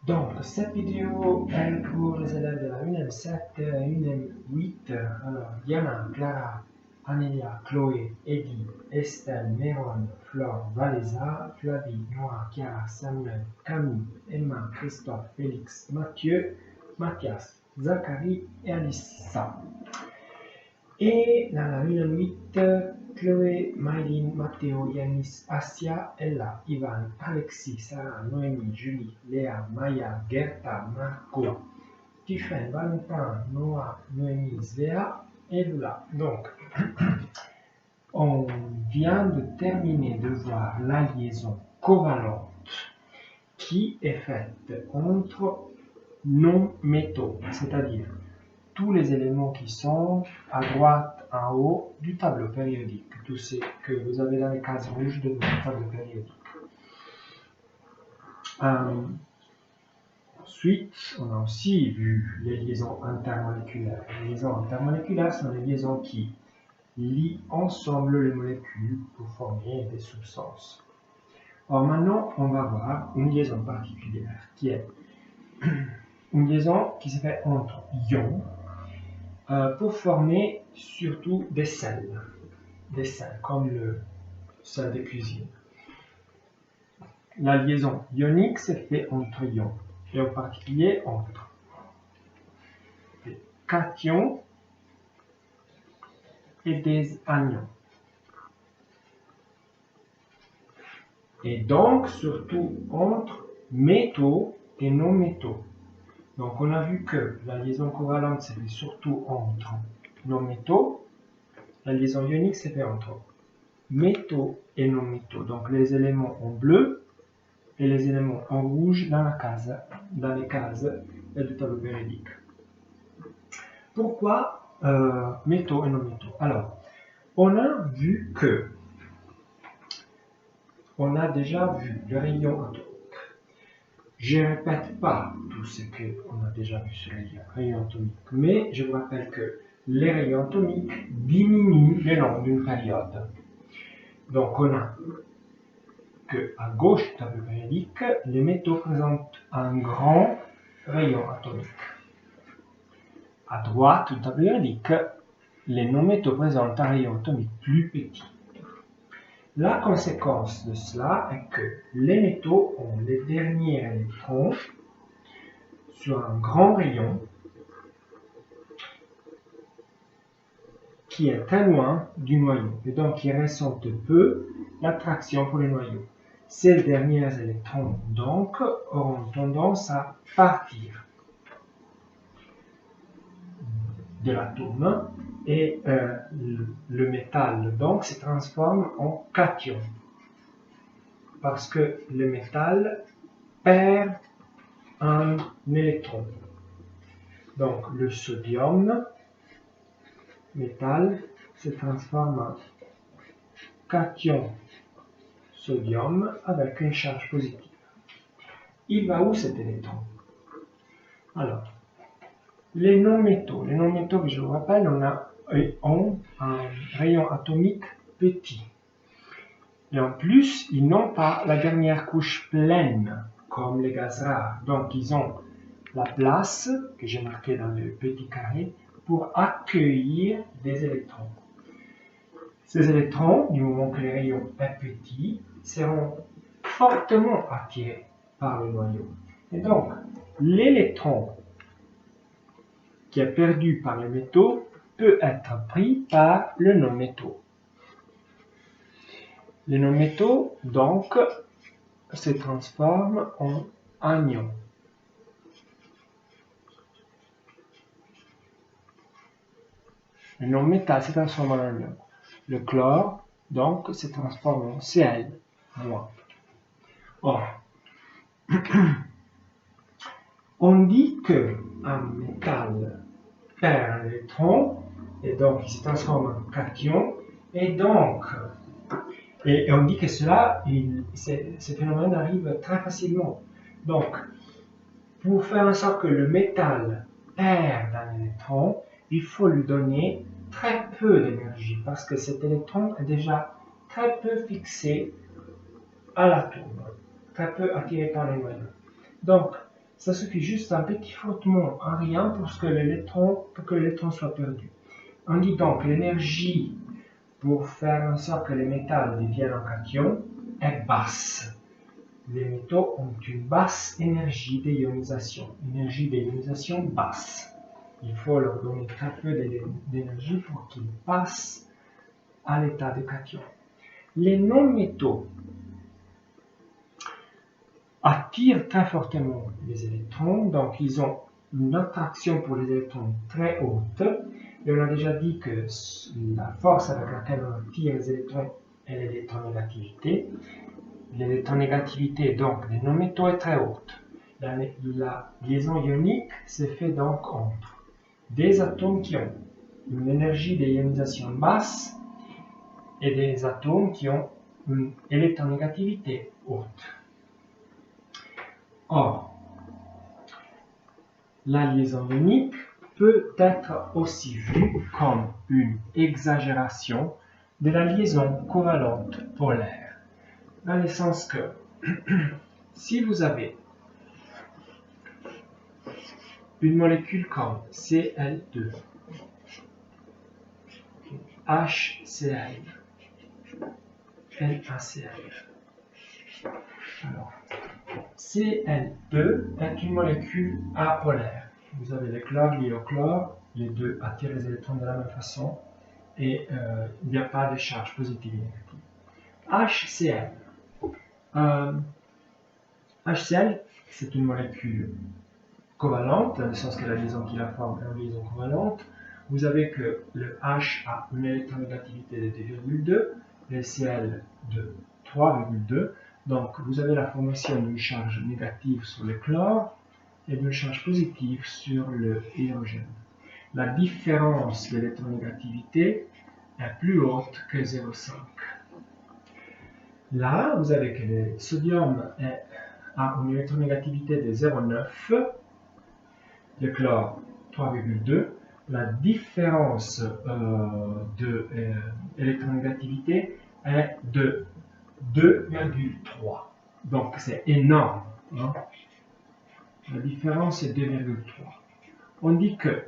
Donc, cette vidéo est pour les élèves de la UNM7 et UNM8. Alors, Diana, Clara, Anélia, Chloé, Eddie, Estelle, Méron, Flore, Valéza, Flavie, Noah, Chiara, Samuel, Camille, Emma, Christophe, Félix, Mathieu, Mathias, Zachary et Alissa. Et dans la UNM8, Chloé, Maïline, Matteo, Yanis, Asia, Ella, Ivan, Alexis, Sarah, Noémie, Julie, Léa, Maya, Gerta, Marco, Tiffen, Valentin, Noah, Noémie, Svea et Lula. Donc, on vient de terminer de voir la liaison covalente qui est faite entre non-métaux, c'est-à-dire tous les éléments qui sont à droite en haut du tableau périodique, tous ceux que vous avez dans les cases rouges de votre tableau périodique. Ensuite, on a aussi vu les liaisons intermoléculaires. Les liaisons intermoléculaires sont les liaisons qui lient ensemble les molécules pour former des substances. Or maintenant, on va voir une liaison particulière qui est une liaison qui se fait entre ions pour former surtout des sels comme le sel de cuisine. La liaison ionique se fait entre ions, et en particulier entre des cations et des anions. Et donc surtout entre métaux et non-métaux. Donc on a vu que la liaison covalente se fait surtout entre non-métaux. La liaison ionique se fait entre métaux et non-métaux. Donc les éléments en bleu et les éléments en rouge dans les cases du tableau périodique. Pourquoi métaux et non-métaux? Alors, on a vu que on a déjà vu le rayon atomique. Je ne répète pas tout ce qu'on a déjà vu sur les rayons atomiques, mais je vous rappelle que les rayons atomiques diminuent le long d'une période. Donc on a que à gauche du tableau périodique, les métaux présentent un grand rayon atomique. À droite du tableau périodique, les non-métaux présentent un rayon atomique plus petit. La conséquence de cela est que les métaux ont les derniers électrons sur un grand rayon qui est très loin du noyau et donc qui ressentent peu l'attraction pour les noyaux. Ces derniers électrons donc auront tendance à partir de l'atome et le métal donc se transforme en cation parce que le métal perd un électron. Donc le sodium, métal, se transforme en cation sodium avec une charge positive. Il va où cet électron? Alors, les non-métaux, je vous rappelle, ont un rayon atomique petit. Et en plus, ils n'ont pas la dernière couche pleine, comme les gaz rares. Donc, ils ont la place, que j'ai marquée dans le petit carré, pour accueillir des électrons. Ces électrons, du moment que le rayon est petit, seront fortement attirés par le noyau. Et donc, l'électron qui est perdu par les métaux peut être pris par le non-métaux. Les non-métaux, donc, se transforment en anions. Le non-métal se transforme en anion. Le chlore, donc, se transforme en Cl-. Or, on dit qu'un métal perd un électron, et donc il se transforme en cation, et on dit que ce phénomène arrive très facilement. Donc, pour faire en sorte que le métal perde un électron, il faut lui donner très peu d'énergie, parce que cet électron est déjà très peu fixé à l'atome, très peu attiré par les noyaux. Donc, Ça suffit juste un petit frottement, un rien pour que l'électron soit perdu. On dit donc l'énergie pour faire en sorte que les métaux deviennent un cation est basse. Les métaux ont une basse énergie d'ionisation basse. Il faut leur donner très peu d'énergie pour qu'ils passent à l'état de cation. Les non-métaux attirent très fortement les électrons, donc ils ont une attraction pour les électrons très haute. Et on a déjà dit que la force avec laquelle on attire les électrons est l'électronégativité. L'électronégativité donc des non-métaux est très haute. La liaison ionique se fait donc entre des atomes qui ont une énergie d'ionisation basse et des atomes qui ont une électronégativité haute. Or, la liaison ionique peut être aussi vue comme une exagération de la liaison covalente polaire, dans le sens que si vous avez une molécule comme Cl2, HCl, NaCl. Alors, Cl2 est une molécule apolaire. Vous avez le chlore, l'hydrochlore, les deux attirent les électrons de la même façon et il n'y a pas de charge positive et négative. HCl. HCl, c'est une molécule covalente, dans le sens que la liaison qui la forme est une liaison covalente. Vous avez que le H a une électronégativité de 2,2, le Cl de 3,2. Donc, vous avez la formation d'une charge négative sur le chlore et d'une charge positive sur le hydrogène. La différence d'électronégativité est plus haute que 0,5. Là, vous avez que le sodium a une électronégativité de 0,9, le chlore 3,2. La différence d'électronégativité est de 2,3. Donc c'est énorme. Hein? La différence est 2,3. On dit que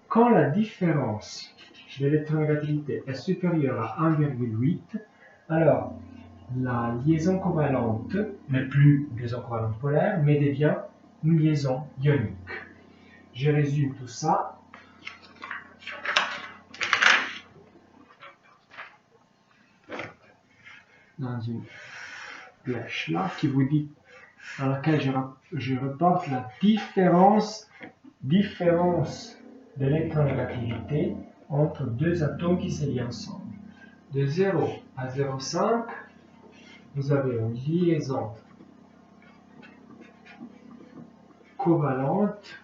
quand la différence d'électronégativité est supérieure à 1,8, alors la liaison covalente n'est plus une liaison covalente polaire, mais devient une liaison ionique. Je résume tout ça. Dans une flèche là qui vous dit, dans laquelle je reporte la différence d'électronégativité entre deux atomes qui se lient ensemble. De 0 à 0,5, vous avez une liaison covalente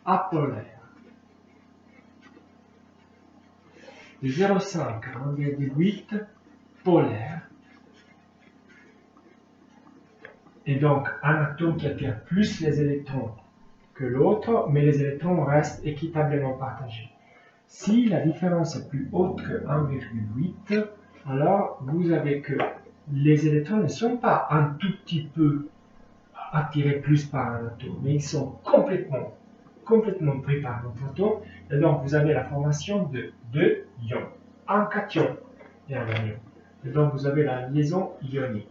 apolaire. De 0,5 à 1,8, polaire. Et donc, un atome qui attire plus les électrons que l'autre, mais les électrons restent équitablement partagés. Si la différence est plus haute que 1,8, alors vous avez que les électrons ne sont pas un tout petit peu attirés plus par un atome, mais ils sont complètement pris par un atome, et donc vous avez la formation de deux ions, un cation et un anion. Et donc vous avez la liaison ionique.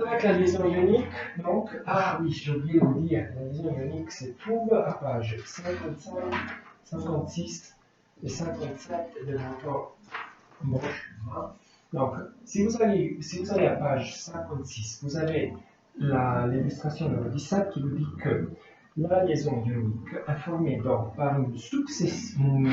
Avec la liaison ionique, donc, ah oui, j'ai oublié de vous dire, la liaison ionique se trouve à page 55, 56 et 57 de votre brochure. Donc, si vous allez à page 56, vous avez l'illustration numéro 17 qui vous dit que la liaison ionique est formée donc par une succession